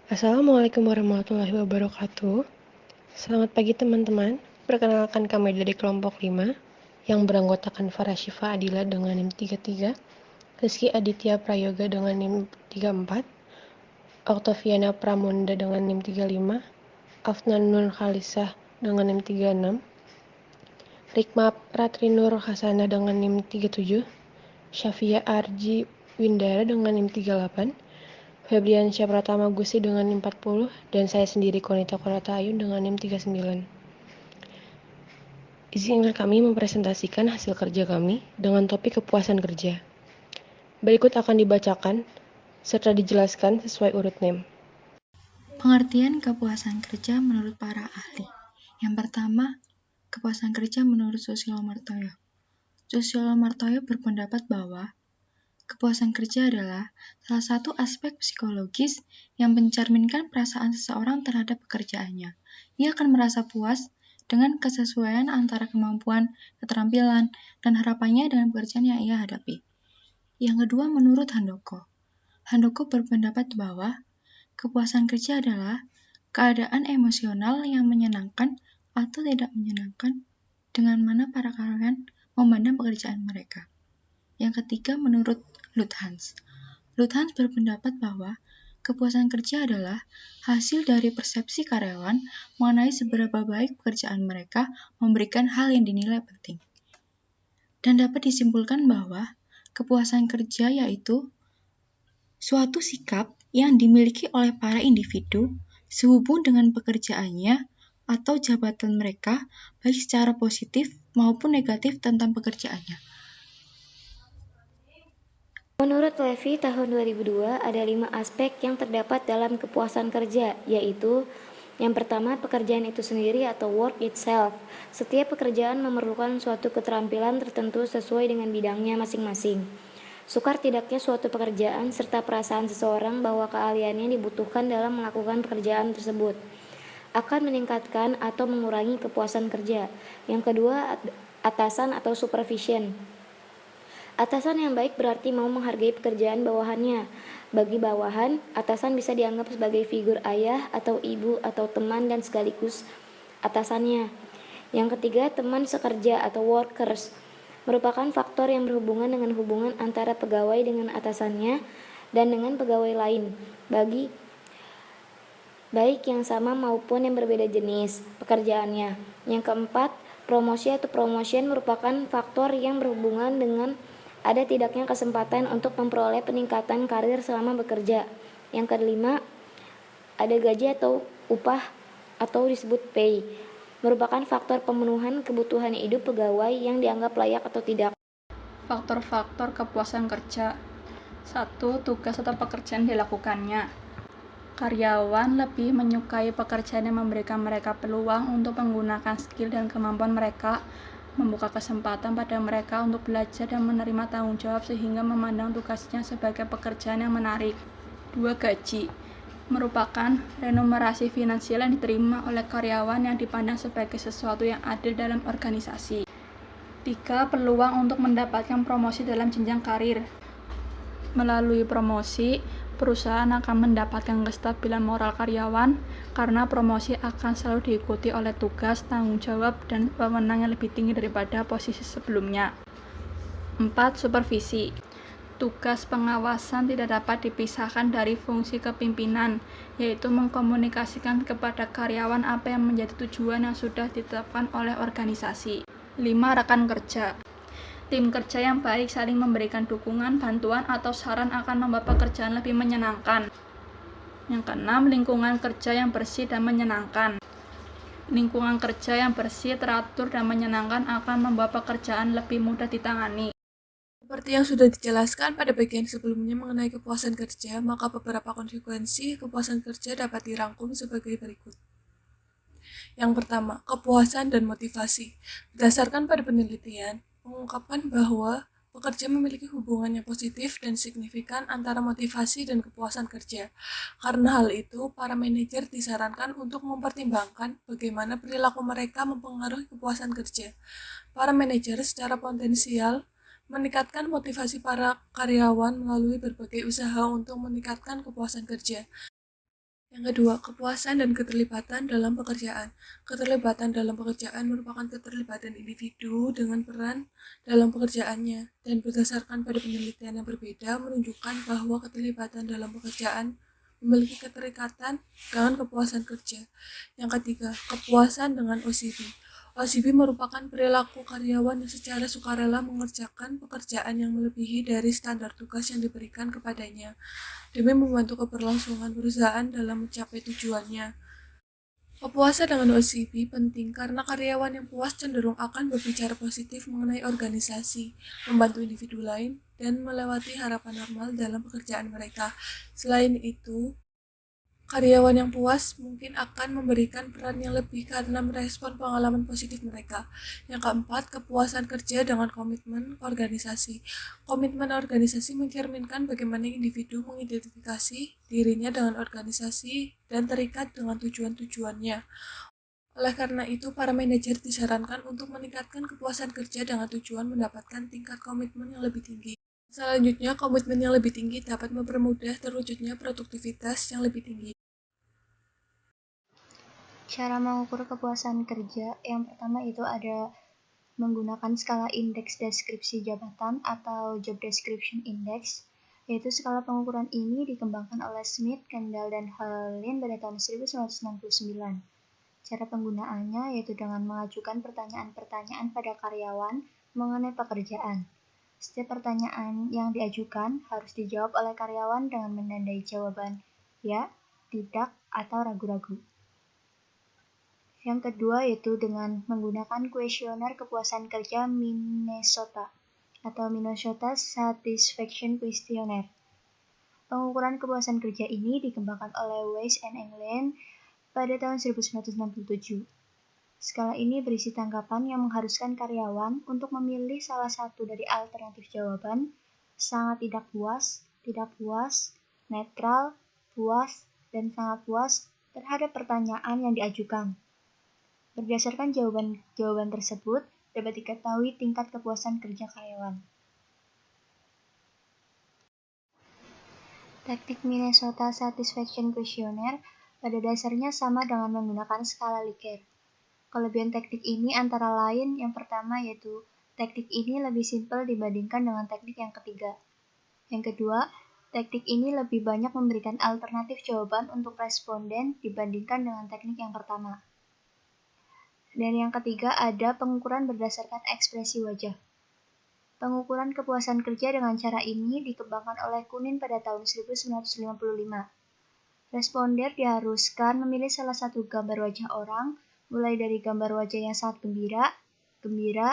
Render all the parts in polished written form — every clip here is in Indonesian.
Assalamualaikum warahmatullahi wabarakatuh. Selamat pagi teman-teman. Perkenalkan kami dari kelompok 5 yang beranggotakan Farah Syifa Adila dengan NIM 33, Rizky Aditya Prayoga dengan NIM 34, Oktaviana Pramunda dengan NIM 35, Afnan Nur Khalisah dengan NIM 36, Rikma Ratrinur Hasanah dengan NIM 37, Syafia Arji Windara dengan NIM 38, Febriansyah Pratama Gusti dengan NIM 40, dan saya sendiri Konita Korata Ayun dengan NIM 39. Izinkan kami mempresentasikan hasil kerja kami dengan topik kepuasan kerja. Berikut akan dibacakan serta dijelaskan sesuai urut NIM. Pengertian kepuasan kerja menurut para ahli. Yang pertama, kepuasan kerja menurut Susilo Martoyo. Susilo Martoyo berpendapat bahwa kepuasan kerja adalah salah satu aspek psikologis yang mencerminkan perasaan seseorang terhadap pekerjaannya. Ia akan merasa puas dengan kesesuaian antara kemampuan, keterampilan, dan harapannya dengan pekerjaan yang ia hadapi. Yang kedua, menurut Handoko. Handoko berpendapat bahwa kepuasan kerja adalah keadaan emosional yang menyenangkan atau tidak menyenangkan dengan mana para karyawan memandang pekerjaan mereka. Yang ketiga, menurut Luthans. Luthans berpendapat bahwa kepuasan kerja adalah hasil dari persepsi karyawan mengenai seberapa baik pekerjaan mereka memberikan hal yang dinilai penting. Dan dapat disimpulkan bahwa kepuasan kerja yaitu suatu sikap yang dimiliki oleh para individu sehubung dengan pekerjaannya atau jabatan mereka, baik secara positif maupun negatif tentang pekerjaannya. Menurut Levy, tahun 2002 ada 5 aspek yang terdapat dalam kepuasan kerja, yaitu yang pertama, pekerjaan itu sendiri atau work itself. Setiap pekerjaan memerlukan suatu keterampilan tertentu sesuai dengan bidangnya masing-masing. Sukar tidaknya suatu pekerjaan serta perasaan seseorang bahwa keahliannya dibutuhkan dalam melakukan pekerjaan tersebut akan meningkatkan atau mengurangi kepuasan kerja. Yang kedua, atasan atau supervision. Atasan yang baik berarti mau menghargai pekerjaan bawahannya. Bagi bawahan, atasan bisa dianggap sebagai figur ayah atau ibu atau teman dan sekaligus atasannya. Yang ketiga, teman sekerja atau workers merupakan faktor yang berhubungan dengan hubungan antara pegawai dengan atasannya dan dengan pegawai lain, baik yang sama maupun yang berbeda jenis pekerjaannya. Yang keempat, promosi atau promotion merupakan faktor yang berhubungan dengan ada tidaknya kesempatan untuk memperoleh peningkatan karir selama bekerja. Yang kelima, ada gaji atau upah atau disebut pay, merupakan faktor pemenuhan kebutuhan hidup pegawai yang dianggap layak atau tidak. Faktor-faktor kepuasan kerja. 1. Tugas atau pekerjaan dilakukannya. Karyawan lebih menyukai pekerjaan yang memberikan mereka peluang untuk menggunakan skill dan kemampuan mereka, membuka kesempatan pada mereka untuk belajar dan menerima tanggung jawab sehingga memandang tugasnya sebagai pekerjaan yang menarik. 2. Gaji merupakan remunerasi finansial yang diterima oleh karyawan yang dipandang sebagai sesuatu yang adil dalam organisasi. 3. Peluang untuk mendapatkan promosi dalam jenjang karir. Melalui promosi, perusahaan akan mendapatkan kestabilan moral karyawan karena promosi akan selalu diikuti oleh tugas, tanggung jawab, dan wewenang yang lebih tinggi daripada posisi sebelumnya. 4. Supervisi. Tugas pengawasan tidak dapat dipisahkan dari fungsi kepimpinan, yaitu mengkomunikasikan kepada karyawan apa yang menjadi tujuan yang sudah ditetapkan oleh organisasi. 5. Rekan kerja. Tim kerja yang baik saling memberikan dukungan, bantuan, atau saran akan membuat pekerjaan lebih menyenangkan. Yang keenam, lingkungan kerja yang bersih dan menyenangkan. Lingkungan kerja yang bersih, teratur, dan menyenangkan akan membuat pekerjaan lebih mudah ditangani. Seperti yang sudah dijelaskan pada bagian sebelumnya mengenai kepuasan kerja, maka beberapa konsekuensi kepuasan kerja dapat dirangkum sebagai berikut. Yang pertama, kepuasan dan motivasi. Berdasarkan pada penelitian, mengungkapkan bahwa pekerja memiliki hubungan yang positif dan signifikan antara motivasi dan kepuasan kerja. Karena hal itu, para manajer disarankan untuk mempertimbangkan bagaimana perilaku mereka mempengaruhi kepuasan kerja. Para manajer secara potensial meningkatkan motivasi para karyawan melalui berbagai usaha untuk meningkatkan kepuasan kerja. Yang kedua, kepuasan dan keterlibatan dalam pekerjaan. Keterlibatan dalam pekerjaan merupakan keterlibatan individu dengan peran dalam pekerjaannya, dan berdasarkan pada penelitian yang berbeda menunjukkan bahwa keterlibatan dalam pekerjaan memiliki keterikatan dengan kepuasan kerja. Yang ketiga, kepuasan dengan OCB. OCB merupakan perilaku karyawan yang secara sukarela mengerjakan pekerjaan yang melebihi dari standar tugas yang diberikan kepadanya demi membantu keberlangsungan perusahaan dalam mencapai tujuannya. Kepuasan dengan OCB penting karena karyawan yang puas cenderung akan berbicara positif mengenai organisasi, membantu individu lain, dan melewati harapan normal dalam pekerjaan mereka. Selain itu, karyawan yang puas mungkin akan memberikan peran yang lebih karena merespon pengalaman positif mereka. Yang keempat, kepuasan kerja dengan komitmen organisasi. Komitmen organisasi mencerminkan bagaimana individu mengidentifikasi dirinya dengan organisasi dan terikat dengan tujuan-tujuannya. Oleh karena itu, para manajer disarankan untuk meningkatkan kepuasan kerja dengan tujuan mendapatkan tingkat komitmen yang lebih tinggi. Selanjutnya, komitmen yang lebih tinggi dapat mempermudah terwujudnya produktivitas yang lebih tinggi. Cara mengukur kepuasan kerja yang pertama itu ada menggunakan skala indeks deskripsi jabatan atau job description index, yaitu skala pengukuran ini dikembangkan oleh Smith, Kendall, dan Hallin pada tahun 1969. Cara penggunaannya yaitu dengan mengajukan pertanyaan-pertanyaan pada karyawan mengenai pekerjaan. Setiap pertanyaan yang diajukan harus dijawab oleh karyawan dengan menandai jawaban ya, tidak, atau ragu-ragu. Yang kedua yaitu dengan menggunakan kuesioner kepuasan kerja Minnesota atau Minnesota Satisfaction Questionnaire. Pengukuran kepuasan kerja ini dikembangkan oleh Weiss and England pada tahun 1967. Skala ini berisi tanggapan yang mengharuskan karyawan untuk memilih salah satu dari alternatif jawaban, sangat tidak puas, netral, puas, dan sangat puas terhadap pertanyaan yang diajukan. Berdasarkan jawaban tersebut, dapat diketahui tingkat kepuasan kerja karyawan. Teknik Minnesota Satisfaction Questionnaire pada dasarnya sama dengan menggunakan skala Likert. Kelebihan teknik ini antara lain yang pertama yaitu teknik ini lebih simpel dibandingkan dengan teknik yang ketiga. Yang kedua, teknik ini lebih banyak memberikan alternatif jawaban untuk responden dibandingkan dengan teknik yang pertama. Dan yang ketiga ada pengukuran berdasarkan ekspresi wajah. Pengukuran kepuasan kerja dengan cara ini dikembangkan oleh Kunin pada tahun 1955. Responden diharuskan memilih salah satu gambar wajah orang, mulai dari gambar wajah yang sangat gembira,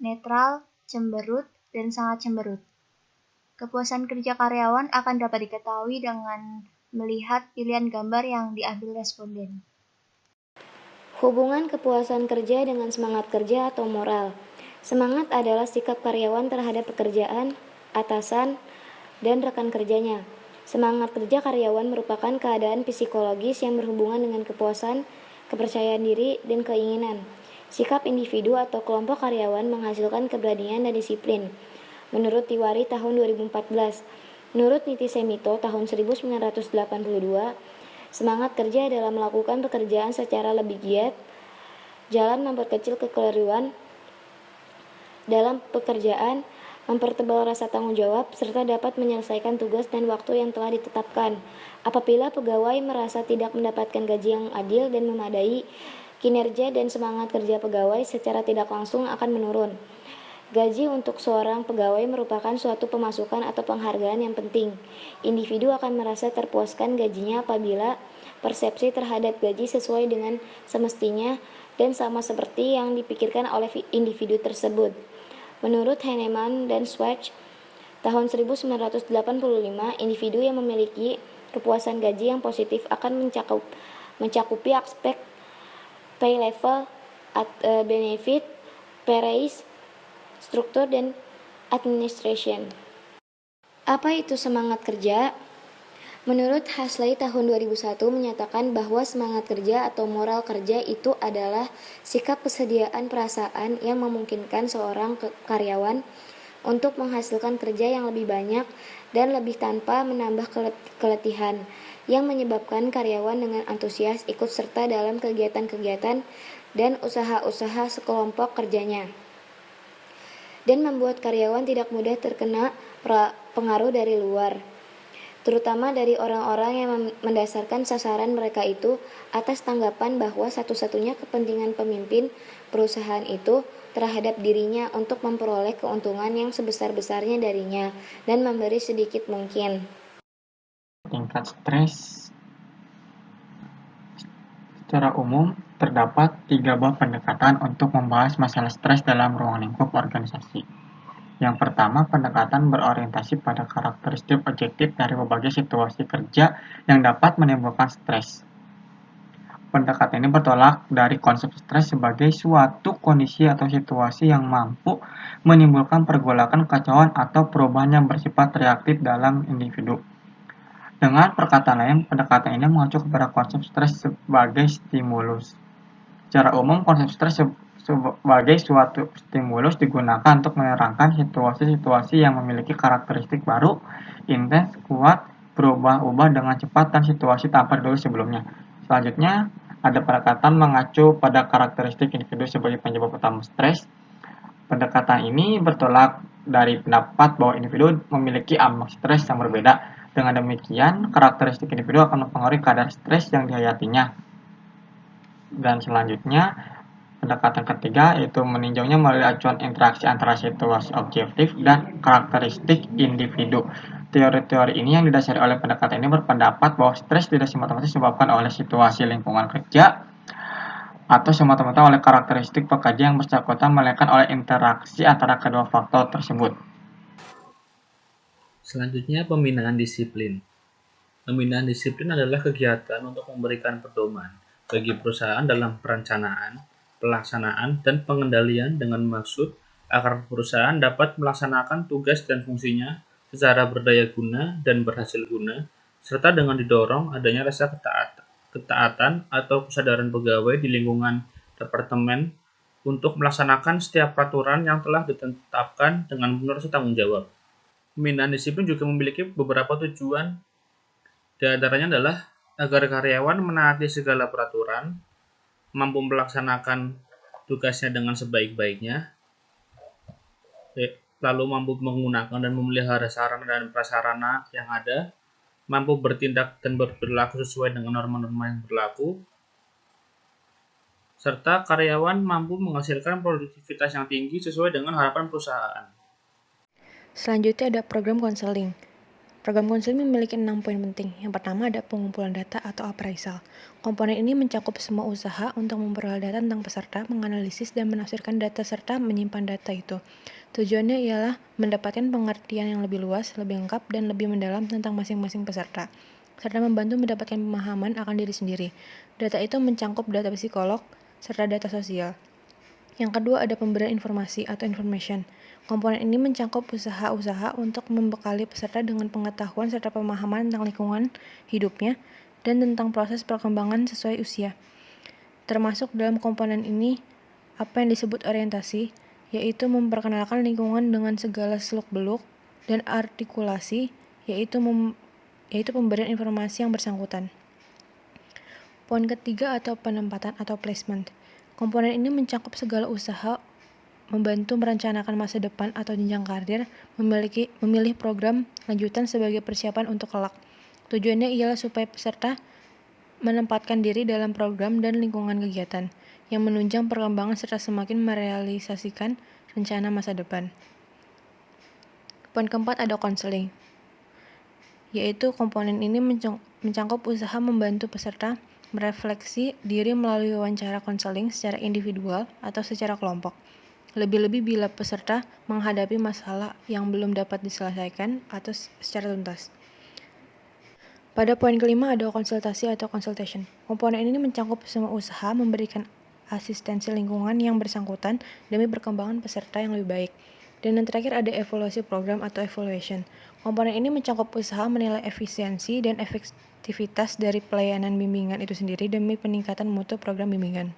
netral, cemberut, dan sangat cemberut. Kepuasan kerja karyawan akan dapat diketahui dengan melihat pilihan gambar yang diambil responden. Hubungan kepuasan kerja dengan semangat kerja atau moral. Semangat adalah sikap karyawan terhadap pekerjaan, atasan, dan rekan kerjanya. Semangat kerja karyawan merupakan keadaan psikologis yang berhubungan dengan kepuasan, kepercayaan diri, dan keinginan. Sikap individu atau kelompok karyawan menghasilkan keberanian dan disiplin. Menurut Tiwari tahun 2014, menurut Niti Semito tahun 1982, semangat kerja adalah melakukan pekerjaan secara lebih giat, jalan memperkecil kekeliruan dalam pekerjaan, mempertebal rasa tanggung jawab, serta dapat menyelesaikan tugas dan waktu yang telah ditetapkan. Apabila pegawai merasa tidak mendapatkan gaji yang adil dan memadai, kinerja dan semangat kerja pegawai secara tidak langsung akan menurun. Gaji untuk seorang pegawai merupakan suatu pemasukan atau penghargaan yang penting. Individu akan merasa terpuaskan gajinya apabila persepsi terhadap gaji sesuai dengan semestinya dan sama seperti yang dipikirkan oleh individu tersebut. Menurut Heinemann dan Schwartz, tahun 1985, individu yang memiliki kepuasan gaji yang positif akan mencakupi aspek pay level, benefit, pay raise, struktur, dan administration. Apa itu semangat kerja? Menurut Hasley tahun 2001 menyatakan bahwa semangat kerja atau moral kerja itu adalah sikap kesediaan perasaan yang memungkinkan seorang karyawan untuk menghasilkan kerja yang lebih banyak dan lebih tanpa menambah keletihan. yang menyebabkan karyawan dengan antusias ikut serta dalam kegiatan-kegiatan dan usaha-usaha sekelompok kerjanya, dan membuat karyawan tidak mudah terkena pengaruh dari luar, terutama dari orang-orang yang mendasarkan sasaran mereka itu atas tanggapan bahwa satu-satunya kepentingan pemimpin perusahaan itu terhadap dirinya untuk memperoleh keuntungan yang sebesar-besarnya darinya dan memberi sedikit mungkin. Tingkat stres. Secara umum, terdapat 3 buah pendekatan untuk membahas masalah stres dalam ruang lingkup organisasi. Yang pertama, pendekatan berorientasi pada karakteristik objektif dari berbagai situasi kerja yang dapat menimbulkan stres. Pendekatan ini bertolak dari konsep stres sebagai suatu kondisi atau situasi yang mampu menimbulkan pergolakan, kekacauan, atau perubahan yang bersifat reaktif dalam individu. Dengan perkataan lain, pendekatan ini mengacu kepada konsep stres sebagai stimulus. Secara umum, konsep stres sebagai suatu stimulus digunakan untuk menerangkan situasi-situasi yang memiliki karakteristik baru, intens, kuat, berubah-ubah dengan cepat, dan situasi tanpa dulu sebelumnya. Selanjutnya, ada pendekatan mengacu pada karakteristik individu sebagai penyebab utama stres. Pendekatan ini bertolak dari pendapat bahwa individu memiliki ambang stres yang berbeda. Dengan demikian, karakteristik individu akan mempengaruhi kadar stres yang dihayatinya. Dan selanjutnya, pendekatan ketiga yaitu meninjaunya melalui acuan interaksi antara situasi objektif dan karakteristik individu. Teori-teori ini yang didasari oleh pendekatan ini berpendapat bahwa stres tidak semata-mata disebabkan oleh situasi lingkungan kerja atau semata-mata oleh karakteristik pekerja yang bersangkutan, melainkan oleh interaksi antara kedua faktor tersebut. Selanjutnya, pembinaan disiplin. Pembinaan disiplin adalah kegiatan untuk memberikan pedoman bagi perusahaan dalam perencanaan, pelaksanaan, dan pengendalian dengan maksud agar perusahaan dapat melaksanakan tugas dan fungsinya secara berdaya guna dan berhasil guna, serta dengan didorong adanya rasa ketaatan atau kesadaran pegawai di lingkungan departemen untuk melaksanakan setiap peraturan yang telah ditetapkan dengan benar serta tanggung jawab. Pembinaan disiplin juga memiliki beberapa tujuan. Di antaranya adalah agar karyawan menaati segala peraturan, mampu melaksanakan tugasnya dengan sebaik-baiknya, lalu mampu menggunakan dan memelihara sarana dan prasarana yang ada, mampu bertindak dan berperilaku sesuai dengan norma-norma yang berlaku, serta karyawan mampu menghasilkan produktivitas yang tinggi sesuai dengan harapan perusahaan. Selanjutnya ada program konseling. Program konseling memiliki 6 poin penting. Yang pertama ada pengumpulan data atau appraisal. Komponen ini mencakup semua usaha untuk memperoleh data tentang peserta, menganalisis dan menafsirkan data serta menyimpan data itu. Tujuannya ialah mendapatkan pengertian yang lebih luas, lebih lengkap, dan lebih mendalam tentang masing-masing peserta, serta membantu mendapatkan pemahaman akan diri sendiri. Data itu mencakup data psikolog, serta data sosial. Yang kedua ada pemberian informasi atau information. Komponen ini mencakup usaha-usaha untuk membekali peserta dengan pengetahuan serta pemahaman tentang lingkungan hidupnya dan tentang proses perkembangan sesuai usia. Termasuk dalam komponen ini apa yang disebut orientasi, yaitu memperkenalkan lingkungan dengan segala seluk-beluk, dan artikulasi, yaitu pemberian informasi yang bersangkutan. Poin ketiga atau penempatan atau placement. Komponen ini mencakup segala usaha membantu merencanakan masa depan atau jenjang karir, memilih program lanjutan sebagai persiapan untuk kelak. Tujuannya ialah supaya peserta menempatkan diri dalam program dan lingkungan kegiatan yang menunjang perkembangan serta semakin merealisasikan rencana masa depan. Poin keempat ada konseling, yaitu komponen ini mencakup usaha membantu peserta merefleksi diri melalui wawancara konseling secara individual atau secara kelompok. Lebih-lebih bila peserta menghadapi masalah yang belum dapat diselesaikan atau secara tuntas. Pada poin kelima ada konsultasi atau consultation. Komponen ini mencakup semua usaha memberikan asistensi lingkungan yang bersangkutan demi perkembangan peserta yang lebih baik. Dan yang terakhir ada evaluasi program atau evaluation. Komponen ini mencakup usaha menilai efisiensi dan efektivitas dari pelayanan bimbingan itu sendiri demi peningkatan mutu program bimbingan.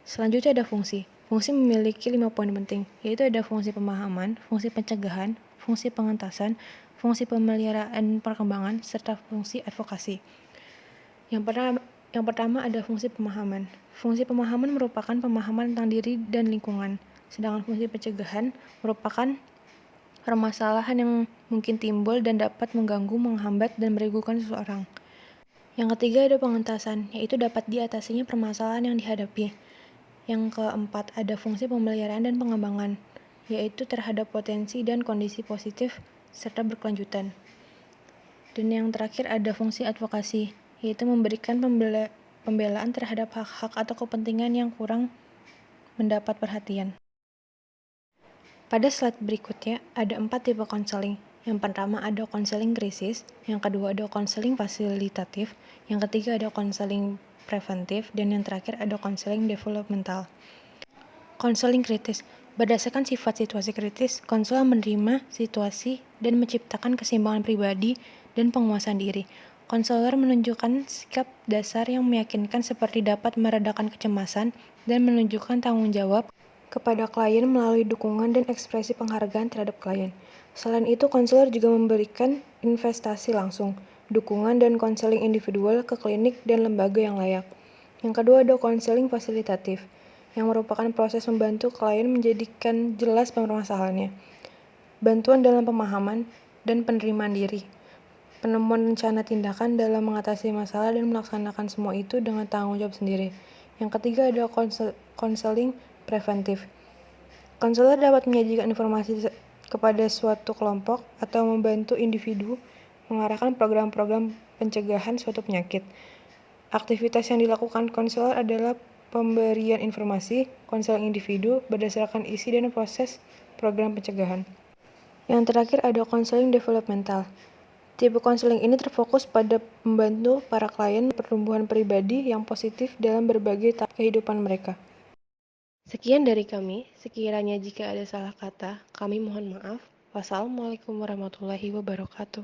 Selanjutnya ada fungsi. Fungsi memiliki 5 poin penting, yaitu ada fungsi pemahaman, fungsi pencegahan, fungsi pengentasan, fungsi pemeliharaan perkembangan, serta fungsi advokasi. Yang pertama ada fungsi pemahaman. Fungsi pemahaman merupakan pemahaman tentang diri dan lingkungan, sedangkan fungsi pencegahan merupakan permasalahan yang mungkin timbul dan dapat mengganggu, menghambat, dan merugikan seseorang. Yang ketiga ada pengentasan, yaitu dapat diatasinya permasalahan yang dihadapi. Yang keempat ada fungsi pemeliharaan dan pengembangan, yaitu terhadap potensi dan kondisi positif serta berkelanjutan. Dan yang terakhir ada fungsi advokasi, yaitu memberikan pembelaan terhadap hak-hak atau kepentingan yang kurang mendapat perhatian. Pada slide berikutnya ada 4 tipe konseling. Yang pertama ada konseling krisis, yang kedua ada konseling fasilitatif, yang ketiga ada konseling preventif, dan yang terakhir ada konseling developmental. Konseling kritis. Berdasarkan sifat situasi kritis, konselor menerima situasi dan menciptakan keseimbangan pribadi dan penguasaan diri. Konselor menunjukkan sikap dasar yang meyakinkan seperti dapat meredakan kecemasan dan menunjukkan tanggung jawab kepada klien melalui dukungan dan ekspresi penghargaan terhadap klien. Selain itu, konselor juga memberikan investasi langsung, dukungan dan konseling individual ke klinik dan lembaga yang layak. Yang kedua ada konseling fasilitatif, yang merupakan proses membantu klien menjadikan jelas permasalahannya. Bantuan dalam pemahaman dan penerimaan diri. Penemuan rencana tindakan dalam mengatasi masalah dan melaksanakan semua itu dengan tanggung jawab sendiri. Yang ketiga ada konseling preventif. Konselor dapat menyajikan informasi kepada suatu kelompok atau membantu individu mengarahkan program-program pencegahan suatu penyakit. Aktivitas yang dilakukan konselor adalah pemberian informasi, konseling individu berdasarkan isi dan proses program pencegahan. Yang terakhir ada konseling developmental. Tipe konseling ini terfokus pada membantu para klien pertumbuhan pribadi yang positif dalam berbagai tahap kehidupan mereka. Sekian dari kami, sekiranya jika ada salah kata, kami mohon maaf. Wassalamualaikum warahmatullahi wabarakatuh.